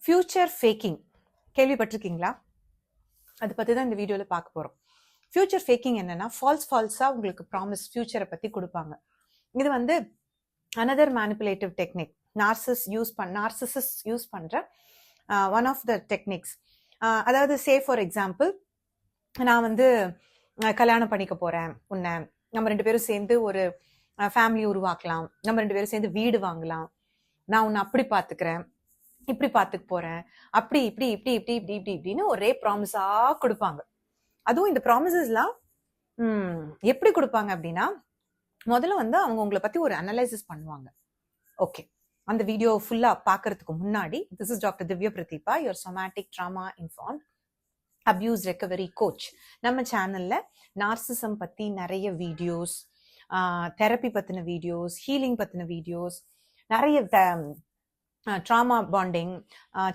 Future faking கேள்விப்பட்டிருக்கீங்களா? அதை பற்றி தான் இந்த வீடியோவில் பார்க்க போகிறோம். ஃபியூச்சர் ஃபேக்கிங் என்னன்னா, ஃபால்ஸாக உங்களுக்கு ப்ராமிஸ் ஃபியூச்சரை பற்றி கொடுப்பாங்க. இது வந்து another manipulative technique. Narcissist use பண்ணுற ஒன் ஆஃப் த டெக்னிக்ஸ். அதாவது ஃபார் எக்ஸாம்பிள், நான் வந்து கல்யாணம் பண்ணிக்க போகிறேன் உன்னை, நம்ம 2 பேரும் சேர்ந்து ஒரு ஃபேமிலி உருவாக்கலாம், நம்ம 2 பேரும் சேர்ந்து வீடு வாங்கலாம், நான் உன்னை அப்படி பார்த்துக்கிறேன், இப்படி பார்த்துக்க போறேன், அப்படி இப்படி இப்படி இப்படி இப்படி இப்படி இப்படின்னு ஒரே ப்ராமிஸா கொடுப்பாங்க. அதுவும் இந்த ப்ராமிசஸ்லாம் எப்படி கொடுப்பாங்க அப்படின்னா, முதல்ல வந்து அவங்க உங்களை பத்தி ஒரு அனலைசிஸ் பண்ணுவாங்க. ஓகே, அந்த வீடியோ ஃபுல்லா பாக்குறதுக்கு முன்னாடி, this is doctor Divya Pradeepa, your somatic trauma informed abuse recovery coach. நம்ம சேனல்ல நார்சிசம் பத்தி நிறைய வீடியோஸ், தெரப்பி பத்தின வீடியோஸ், ஹீலிங் பத்தின வீடியோஸ், நிறைய ட்ராமா பாண்டிங்,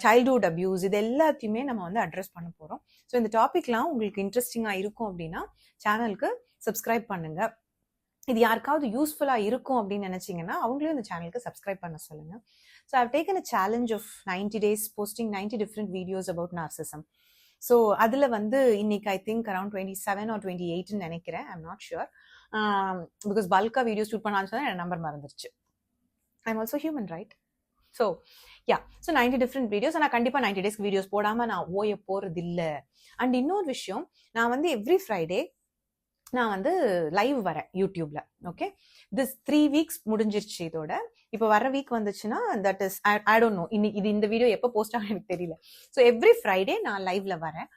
சைல்ட்ஹுட் அபியூஸ், இது எல்லாத்தையுமே நம்ம வந்து அட்ரஸ் பண்ண போகிறோம். ஸோ இந்த டாபிக்லாம் உங்களுக்கு இன்ட்ரெஸ்டிங்காக இருக்கும் அப்படின்னா சேனலுக்கு சப்ஸ்கிரைப் பண்ணுங்க. இது யாருக்காவது யூஸ்ஃபுல்லாக இருக்கும் அப்படின்னு நினச்சிங்கன்னா அவங்களையும் இந்த சேனலுக்கு சப்ஸ்கிரைப் பண்ண சொல்லுங்கள். So I've taken a challenge of 90 days posting 90 different videos about narcissism. So அதில் வந்து இன்னைக்கு ஐ திங்க் அரௌண்ட் 27 or 28 நினைக்கிறேன், ஐம் நாட் ஷுர், பிகாஸ் பல்காக வீடியோ ஷூட் பண்ணான்னு சொன்னால் என் நம்பர் மறந்துருச்சு. I'm also human, right? So 90 different videos. நான் கண்டிப்பாக 90 days வீடியோஸ் போடாமல் நான் ஓய போகிறது இல்லை. அண்ட் இன்னொரு விஷயம், நான் வந்து எவ்ரி ஃப்ரைடே நான் வந்து லைவ் வரேன் யூடியூப்ல. ஓகே, திஸ் 3 weeks முடிஞ்சிருச்சு. இதோட இப்போ வர வீக் வந்துச்சுன்னா that is I don't know, இது இந்த வீடியோ எப்போ போஸ்ட் ஆகும் எனக்கு தெரியல. ஸோ எவ்ரி ஃப்ரைடே நான் லைவ்ல வரேன்.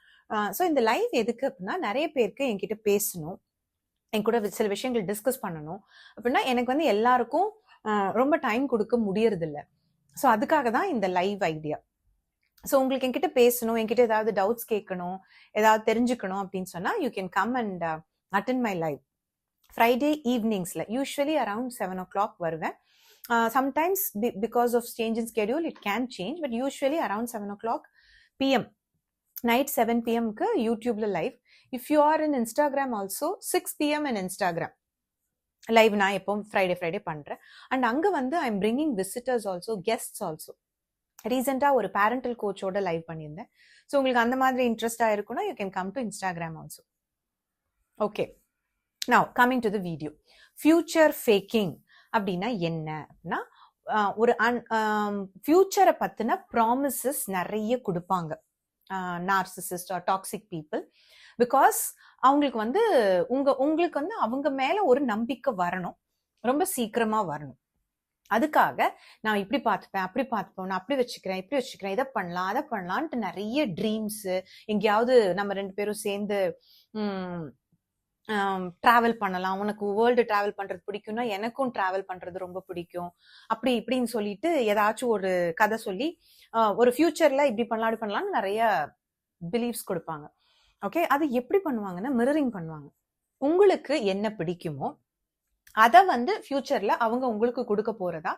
ஸோ இந்த லைவ் எதுக்கு அப்படின்னா, நிறைய பேருக்கு என்கிட்ட பேசணும், என் கூட சில விஷயங்கள் டிஸ்கஸ் பண்ணணும் அப்படின்னா எனக்கு வந்து எல்லாருக்கும் ரொம்ப டைம் கொடுக்க முடியறது இல்லை. ஸோ அதுக்காக தான் இந்த லைவ் ஐடியா. ஸோ உங்களுக்கு என்கிட்ட பேசணும், என்கிட்ட ஏதாவது டவுட்ஸ் கேட்கணும், ஏதாவது தெரிஞ்சுக்கணும் அப்படின்னு சொன்னா you can come and attend my live Friday ஈவினிங்ஸ்ல. யூஸ்வலி அரவுண்ட் 7 o'clock வருவேன். Sometimes because of change in schedule it can change, but usually around 7 o'clock PM, night 7 PM-க்கு யூடியூப்ல live. If you are in Instagram also 6 PM in Instagram live நான் எப்போ Friday பண்றேன். And அங்க வந்து I am bringing visitors also, guests also. ரீசெண்டா ஒரு parental கோச்சோட லைவ் பண்ணியிருந்தேன். ஸோ உங்களுக்கு அந்த மாதிரி இன்ட்ரெஸ்டா இருக்குன்னா you can come to Instagram also. Okay, now coming to the video. Future faking அப்படின்னா என்ன அப்படின்னா, ஒரு ஃபியூச்சரை பத்தின ப்ராமிசஸ் நிறைய கொடுப்பாங்க narcissist or toxic people. Because அவங்களுக்கு வந்து உங்களுக்கு வந்து அவங்க மேல ஒரு நம்பிக்கை வரணும், ரொம்ப சீக்கிரமா வரணும். அதுக்காக நான் இப்படி பார்த்துப்பேன், அப்படி பார்த்துப்பேன், நான் அப்படி வச்சுக்கிறேன், இப்படி வச்சுக்கிறேன், இதை பண்ணலாம், அதை பண்ணலான்ட்டு நிறைய ட்ரீம்ஸ். எங்கேயாவது நம்ம 2 பேரும் சேர்ந்து டிராவல் பண்ணலாம், உனக்கு வேர்ல்டு டிராவல் பண்றது பிடிக்கும்னா எனக்கும் டிராவல் பண்றது ரொம்ப பிடிக்கும், அப்படி இப்படின்னு சொல்லிட்டு ஏதாச்சும் ஒரு கதை சொல்லி ஒரு ஃபியூச்சர்ல இப்படி பண்ணலாம் அப்படி பண்ணலாம்னு நிறைய பிலீவ்ஸ் கொடுப்பாங்க. ஓகே, அது எப்படி பண்ணுவாங்கன்னா மிரரிங் பண்ணுவாங்க. உங்களுக்கு என்ன பிடிக்குமோ அதை வந்து ஃபியூச்சர்ல அவங்க உங்களுக்கு கொடுக்க போறதா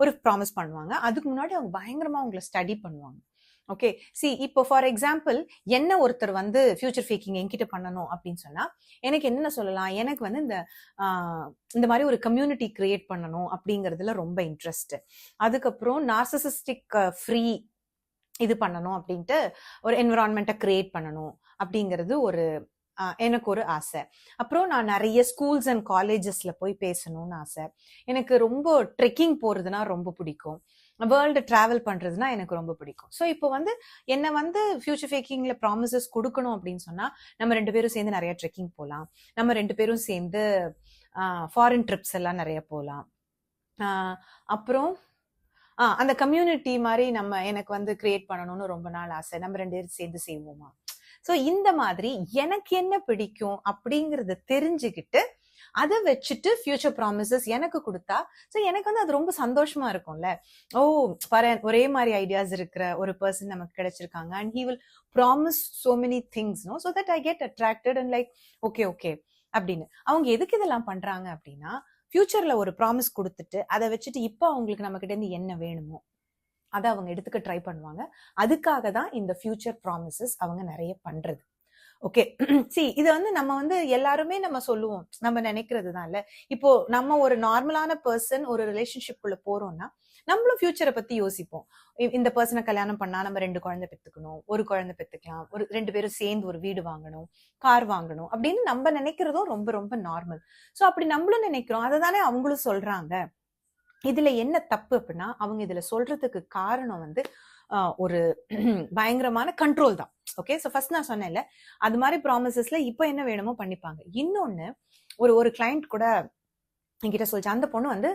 ஒரு ப்ராமிஸ் பண்ணுவாங்க. அதுக்கு முன்னாடி அவங்க பயங்கரமா உங்களை ஸ்டடி பண்ணுவாங்க. ஓகே, இப்போ ஃபார் எக்ஸாம்பிள், என்ன ஒருத்தர் வந்து ஃபியூச்சர் ஃபேக்கிங் என்கிட்ட பண்ணணும் அப்படின்னு சொன்னா எனக்கு என்ன சொல்லலாம், எனக்கு வந்து இந்த மாதிரி ஒரு கம்யூனிட்டி கிரியேட் பண்ணணும் அப்படிங்கிறதுல ரொம்ப இன்ட்ரெஸ்ட். அதுக்கப்புறம் நார்சிசிஸ்டிக் ஃப்ரீ இது பண்ணணும் அப்படின்ட்டு ஒரு என்விரான்மெண்ட்டை கிரியேட் பண்ணணும் அப்படிங்கிறது எனக்கு ஒரு ஆசை. அப்புறம் நான் நிறைய ஸ்கூல்ஸ் அண்ட் காலேஜஸ்ல போய் பேசணும்னு ஆசை. எனக்கு ரொம்ப ட்ரெக்கிங் போறதுன்னா ரொம்ப பிடிக்கும், வேர்ல்டு டிராவல் பண்றதுன்னா எனக்கு ரொம்ப பிடிக்கும். ஸோ இப்போ வந்து என்ன வந்து ஃபியூச்சர் ஃபேக்கிங்ல ப்ராமிசஸ் கொடுக்கணும் அப்படின்னு சொன்னா நம்ம 2 பேரும் சேர்ந்து நிறைய ட்ரெக்கிங் போகலாம், நம்ம 2 பேரும் சேர்ந்து ஃபாரின் ட்ரிப்ஸ் எல்லாம் நிறைய போகலாம். அப்புறம் அந்த கம்யூனிட்டி மாதிரி எனக்கு வந்து கிரியேட் பண்ணணும்னு ரொம்ப நாள் ஆசை, நம்ம 2 பேரும் சேர்ந்து செய்வோமா. ஸோ இந்த மாதிரி எனக்கு என்ன பிடிக்கும் அப்படிங்கறத தெரிஞ்சுக்கிட்டு அதை வச்சுட்டு ஃபியூச்சர் ப்ராமிசஸ் எனக்கு கொடுத்தா ஸோ எனக்கு வந்து அது ரொம்ப சந்தோஷமா இருக்கும்ல. ஓ பாரு, ஒரே மாதிரி ஐடியாஸ் இருக்கிற ஒரு பர்சன் நமக்கு கிடைச்சிருக்காங்க and he will promise so many things, no, so that I get attracted and like okay அப்படின்னு. அவங்க எதுக்கு இதெல்லாம் பண்றாங்க அப்படின்னா, ஃபியூச்சர்ல ஒரு ப்ராமிஸ் கொடுத்துட்டு அதை வச்சுட்டு இப்போ அவங்களுக்கு நம்ம கிட்ட இருந்து என்ன வேணுமோ அதை அவங்க எடுத்துக்க ட்ரை பண்ணுவாங்க. அதுக்காக தான் இந்த ஃபியூச்சர் ப்ராமிசஸ் அவங்க நிறைய பண்றது. ஓகே. சி இது வந்து நம்ம வந்து எல்லாருமே நம்ம சொல்லுவோம், நம்ம நினைக்கிறது தான் இல்ல. இப்போ நம்ம ஒரு நார்மலான பர்சன் ஒரு ரிலேஷன்ஷிப் குள்ள போறோம்னா நம்மளும் ஃபியூச்சரை பத்தி யோசிப்போம். இந்த பர்சனை கல்யாணம் பண்ணா நம்ம 2 குழந்தை பெத்துக்கணும், ஒரு குழந்தை பெத்துக்கலாம், ஒரு 2 பேரும் சேர்ந்து ஒரு வீடு வாங்கணும், கார் வாங்கணும் அப்படின்னு நம்ம நினைக்கிறதும் ரொம்ப ரொம்ப நார்மல். சோ அப்படி நம்மளும் நினைக்கிறோம், அதை தானே அவங்களும் சொல்றாங்க. இதுல என்ன தப்பு அப்படின்னா அவங்க இதுல சொல்றதுக்கு காரணம் வந்து ஒரு பயங்கரமான கண்ட்ரோல் தான். ஓகே, சோ ஃபர்ஸ்ட் நான் சொன்னேன்ல, அது மாதிரி ப்ராமிசஸ்ல இப்போ என்ன வேணுமோ பண்ணிப்பாங்க. இன்னொன்னு, ஒரு கிளைண்ட் கூட என்கிட்ட சொல்லிச்சு, அந்த பொண்ணு வந்து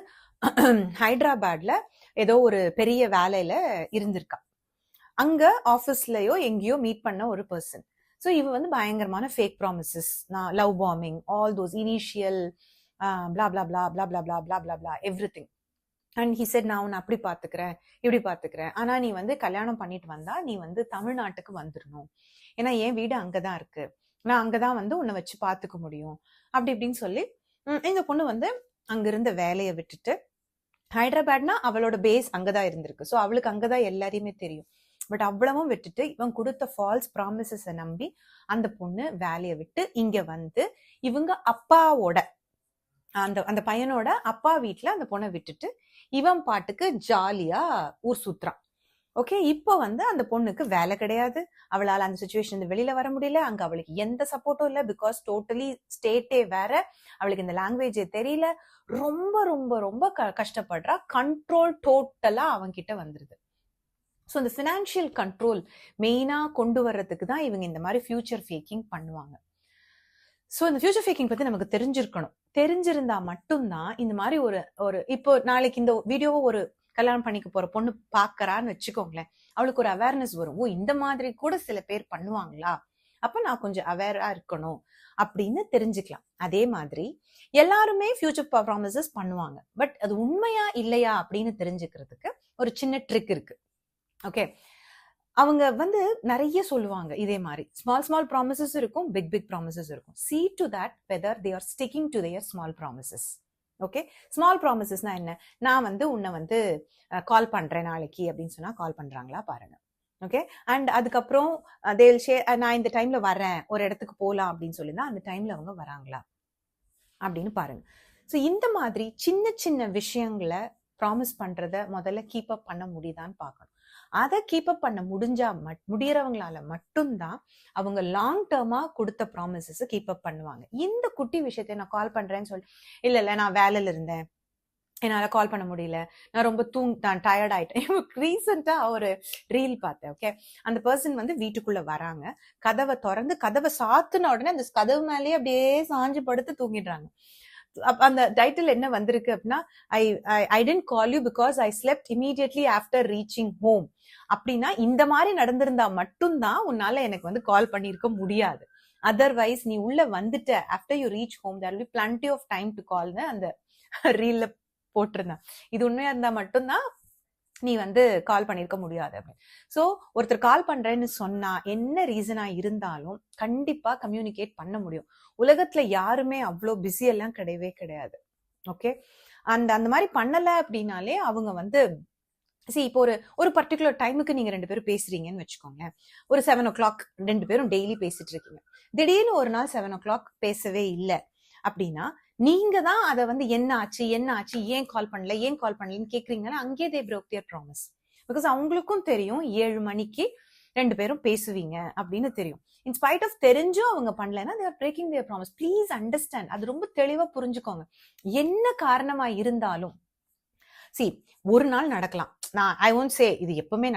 ஹைதராபாத்ல ஏதோ ஒரு பெரிய வேலையில இருந்திருக்கா. அங்க ஆபீஸ்லயோ எங்கேயோ மீட் பண்ண ஒரு பர்சன். ஸோ இவ வந்து பயங்கரமான fake promises, love bombing, all those initial blah blah blah blah blah blah blah blah blah everything. And he said, நான் உன்னை அப்படி பாத்துக்கிறேன், இப்படி பாத்துக்கிறேன், ஆனா நீ வந்து கல்யாணம் பண்ணிட்டு வந்தா நீ வந்து தமிழ்நாட்டுக்கு வந்துடணும், ஏன்னா என் வீடு அங்கதான் இருக்கு, நான் அங்கதான் வந்து உன்னை வச்சு பாத்துக்க முடியும், அப்படி இப்படின்னு சொல்லி இந்த பொண்ணு வந்து அங்க இருந்த வேலையை விட்டுட்டு, ஹைதராபாத்னா அவளோட பேஸ் அங்கதான் இருந்திருக்கு, ஸோ அவளுக்கு அங்கதான் எல்லாரையுமே தெரியும். பட் அவ்வளவும் விட்டுட்டு இவன் கொடுத்த ஃபால்ஸ் ப்ராமிசஸை நம்பி அந்த பொண்ணு வேலையை விட்டு இங்க வந்து இவங்க அப்பாவோட அந்த பையனோட அப்பா வீட்டுல அந்த பொண்ணை விட்டுட்டு இவன் பாட்டுக்கு ஜாலியா ஊர் சுத்துறான். ஓகே, இப்போ வந்து அந்த பொண்ணுக்கு வேலை கிடையாது, அவளால் அந்த சுச்சுவேஷன் வெளியில வர முடியல, அங்க அவளுக்கு எந்த சப்போர்ட்டும் இல்லை, பிகாஸ் டோட்டலி ஸ்டேட்டே வேற, அவளுக்கு இந்த லாங்குவேஜே தெரியல, ரொம்ப ரொம்ப ரொம்ப கஷ்டப்படுறா. கண்ட்ரோல் டோட்டலா அவன் கிட்ட வந்துருது. ஸோ இந்த ஃபினான்ஷியல் கண்ட்ரோல் மெயினா கொண்டு வர்றதுக்கு தான் இவங்க இந்த மாதிரி ஃபியூச்சர் ஃபேக்கிங் பண்ணுவாங்க. ஸோ இந்த ஃபியூச்சர் ஃபேக்கிங் பத்தி நமக்கு தெரிஞ்சிருக்கணும். தெரிஞ்சிருந்தா மட்டும்தான் இந்த மாதிரி ஒரு இப்போ நாளைக்கு இந்த வீடியோவை ஒரு கல்யாணம் பண்ணிக்க போற பொண்ணு பாக்குறான்னு வச்சுக்கோங்களேன், அவளுக்கு ஒரு அவேர்னஸ் வரும், ஓ இந்த மாதிரி கூட சில பேர் பண்ணுவாங்களா, அப்ப நான் கொஞ்சம் அவேரா இருக்கணும் அப்படின்னு தெரிஞ்சுக்கலாம். அதே மாதிரி எல்லாருமே ஃபியூச்சர் ப்ராமிசஸ் பண்ணுவாங்க, பட் அது உண்மையா இல்லையா அப்படின்னு தெரிஞ்சுக்கிறதுக்கு ஒரு சின்ன ட்ரிக் இருக்கு. ஓகே, அவங்க வந்து நிறைய சொல்லுவாங்க இதே மாதிரி, ஸ்மால் ப்ராமிசஸ் இருக்கும், பிக் ப்ராமிசஸ் இருக்கும். See to that whether they are sticking to their small promises. Okay, small ப்ராமிசஸ்னா என்ன, நான் வந்து உன்னை வந்து கால் பண்றேன் நாளைக்கு அப்படின்னு சொன்னா கால் பண்றாங்களா பாருங்க. ஓகே, அண்ட் அதுக்கப்புறம் நான் இந்த டைம்ல வரேன், ஒரு இடத்துக்கு போலாம் அப்படின்னு சொல்லிதான் அந்த டைம்ல அவங்க வராங்களா அப்படின்னு பாருங்க. ஸோ இந்த மாதிரி சின்ன சின்ன விஷயங்களை ப்ராமிஸ் பண்றத முதல்ல கீப் அப் பண்ண முடியுதான்னு பார்க்கணும். அதை கீப் அப் பண்ண முடியறவங்களால மட்டும்தான் அவங்க லாங் டேர்மா கொடுத்த ப்ராமிசஸ் கீப் அப் பண்ணுவாங்க. இந்த குட்டி விஷயத்தை நான் கால் பண்றேன்னு சொல்லி, இல்ல நான் வேலையில இருந்தேன், என்னால கால் பண்ண முடியல, நான் ரொம்ப நான் டயர்ட் ஆயிட்டேன். ரீசெண்டா ஒரு ரீல் பார்த்தேன். ஓகே, அந்த பர்சன் வந்து வீட்டுக்குள்ள வராங்க, கதவை திறந்து கதவை சாத்துன உடனே அந்த கதவு மேலேயே அப்படியே சாஞ்சு படுத்து தூங்கிடுறாங்க. அந்த டைட்டில் என்ன வந்திருக்கு அப்படின்னா, I didn't call you because I slept immediately after reaching home. அப்படின்னா இந்த மாதிரி நடந்திருந்தா மட்டும்தான் உன்னால எனக்கு வந்து கால் பண்ணிருக்க முடியாது, அதர்வைஸ் நீ உள்ள வந்துட்ட after you reach home there will be plenty of time to கால்னு அந்த ரீல்ல போட்டிருந்தான். இது உண்மையா இருந்தா மட்டும்தான் நீ வந்து கால் பண்ணிருக்க முடியாது அப்படின்னு. சோ ஒருத்தர் கால் பண்றேன்னு சொன்னா என்ன ரீசனா இருந்தாலும் கண்டிப்பா கம்யூனிகேட் பண்ண முடியும். உலகத்துல யாருமே அவ்வளோ பிஸி எல்லாம் கிடையவே கிடையாது. ஓகே, அந்த மாதிரி பண்ணல அப்படின்னாலே அவங்க வந்து இப்போ ஒரு பர்டிகுலர் டைமுக்கு நீங்க 2 பேரும் பேசுறீங்கன்னு வச்சுக்கோங்க, ஒரு 7 o'clock 2 பேரும் டெய்லி பேசிட்டு இருக்கீங்க, திடீர்னு ஒரு நாள் 7 o'clock பேசவே இல்லை அப்படின்னா நீங்க தான் அதை வந்து என்ன ஆச்சு ஏன் கால் பண்ணலன்னு கேக்குறீங்கன்னா அங்கே தே broke their promise. பிகாஸ் அவங்களுக்கும் தெரியும் 7 மணிக்கு 2 பேரும் பேசுவீங்க அப்படின்னு தெரியும். இன்ஸ்பைட் ஆஃப் தெரிஞ்சும் அவங்க பண்ணலன்னா they are breaking their promise. Please understand, அது ரொம்ப தெளிவா புரிஞ்சுக்கோங்க. என்ன காரணமா இருந்தாலும் ஒரு நாள் நடக்கலாம், நான் ஐ ஒன்ட் சே இது எப்பவுமே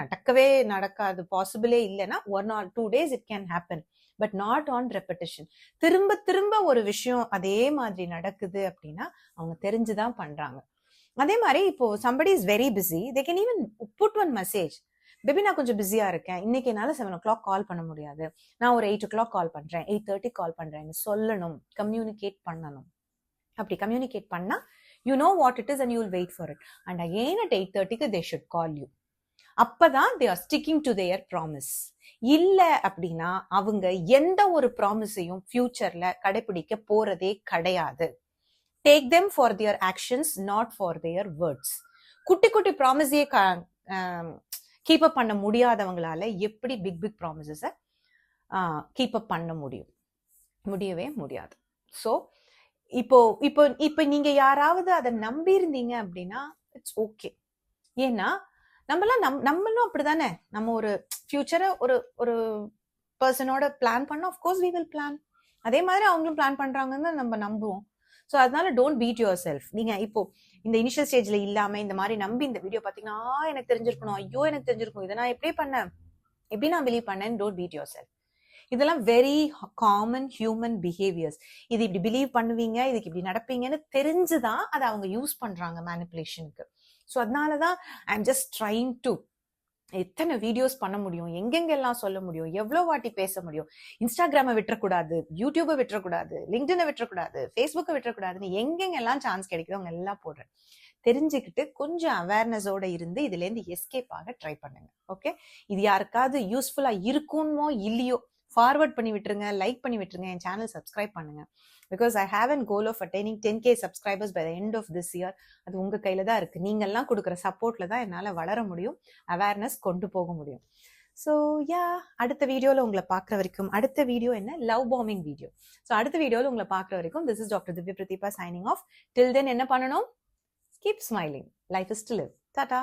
நடக்காது, பாசிபிளே இல்லைன்னா 1 or 2 days it can happen, but not on repetition. திரும்ப ஒரு விஷயம் அதே மாதிரி நடக்குது அப்படின்னா அவங்க தெரிஞ்சுதான் பண்றாங்க. அதே மாதிரி இப்போ somebody is very busy, they can even put one message, baby நான் கொஞ்சம் பிஸியா இருக்கேன், இன்னைக்கு என்னால 7 o'clock கால் பண்ண முடியாது, நான் ஒரு 8 o'clock கால் பண்றேன், 8:30 கால் பண்றேன்னு சொல்லணும், கம்யூனிகேட் பண்ணணும். அப்படி கம்யூனிகேட் பண்ணா you know what it is and you will wait for it, and again at 8:30 they should call you. அப்பதான் they are sticking to their promise. இல்ல அப்படின்னா அவங்க எந்த ஒரு ப்ராமிஸையும் ஃபியூச்சர்ல கடைபிடிக்க போறதே கிடையாது. Take them for their actions, not for their words. குட்டி ப்ராமிஸையே கீப் அப் பண்ண முடியாதவங்களால எப்படி பிக் ப்ராமிசஸ கீப் அப் பண்ண முடியவே முடியாது. ஸோ இப்போ இப்போ இப்போ நீங்க யாராவது அதை நம்பி இருந்தீங்க அப்படின்னா இட்ஸ் ஓகே. ஏன்னா நம்மளும் அப்படிதானே, நம்ம ஒரு ஃபியூச்சரை ஒரு பர்சனோட பிளான் பண்ணோம், ஆஃப்கோர்ஸ் வி வில் பிளான். அதே மாதிரி அவங்களும் பிளான் பண்றாங்கன்னு நம்ம நம்புவோம். ஸோ அதனால டோன்ட் பீட் யுவர் செல்ஃப். நீங்க இப்போ இந்த இனிஷியல் ஸ்டேஜ்ல இல்லாம இந்த மாதிரி நம்பி இந்த வீடியோ பாத்தீங்கன்னா எனக்கு தெரிஞ்சிருக்கணும், ஐயோ எனக்கு தெரிஞ்சிருக்கும், இதை நான் எப்படி பண்ணேன், எப்படி நான் பிலீவ் பண்ணேன், டோன்ட் பீட் யுவர் செல்ஃப். இதெல்லாம் வெரி காமன் ஹியூமன் பிஹேவியர்ஸ். இது இப்படி பிலீவ் பண்ணுவீங்க, இதுக்கு இப்படி நடப்பீங்கன்னு தெரிஞ்சுதான் அதை அவங்க யூஸ் பண்றாங்க மேனிப்புலேஷனுக்கு. ஸோ அதனாலதான் I am just trying to எத்தனை வீடியோஸ் பண்ண முடியும், எங்கெங்கெல்லாம் சொல்ல முடியும், எவ்வளவு வாட்டி பேச முடியும். இன்ஸ்டாகிராமை விட்டுறக்கூடாது, யூடியூபை விட்டுறக்கூடாது, லிங்க்டினை விட்டுறக்கூடாது, ஃபேஸ்புக்கை விட்டுறக்கூடாதுன்னு எங்கெங்கெல்லாம் சான்ஸ் கிடைக்குதோ அவங்க எல்லாம் போடுறேன். தெரிஞ்சுக்கிட்டு கொஞ்சம் அவேர்னஸோட இருந்து இதுல இருந்து எஸ்கேப் ஆக ட்ரை பண்ணுங்க. ஓகே, இது யாருக்காவது யூஸ்ஃபுல்லா இருக்குமோ இல்லையோ ஃபார்வர்ட் பண்ணி விட்டுருங்க, லைக் பண்ணி விட்டுருங்க, என் சேனல் சப்ஸ்கிரைப் பண்ணுங்க. Because I have an goal of attaining 10K subscribers by the end of this year. அது உங்க கையில தான் இருக்கு. நீங்கெல்லாம் கொடுக்குற சப்போர்ட்ல தான் என்னால வளர முடியும், அவேர்னஸ் கொண்டு போக முடியும். ஸோ அடுத்த வீடியோல உங்களை பார்க்குற வரைக்கும், அடுத்த வீடியோ என்ன, லவ் பாம்பிங் வீடியோ. ஸோ அடுத்த வீடியோல உங்களை பார்க்குற வரைக்கும் this is doctor Divya Pratheeba signing off. Till then என்ன பண்ணணும்? Keep smiling. Life is to live. Ta-ta.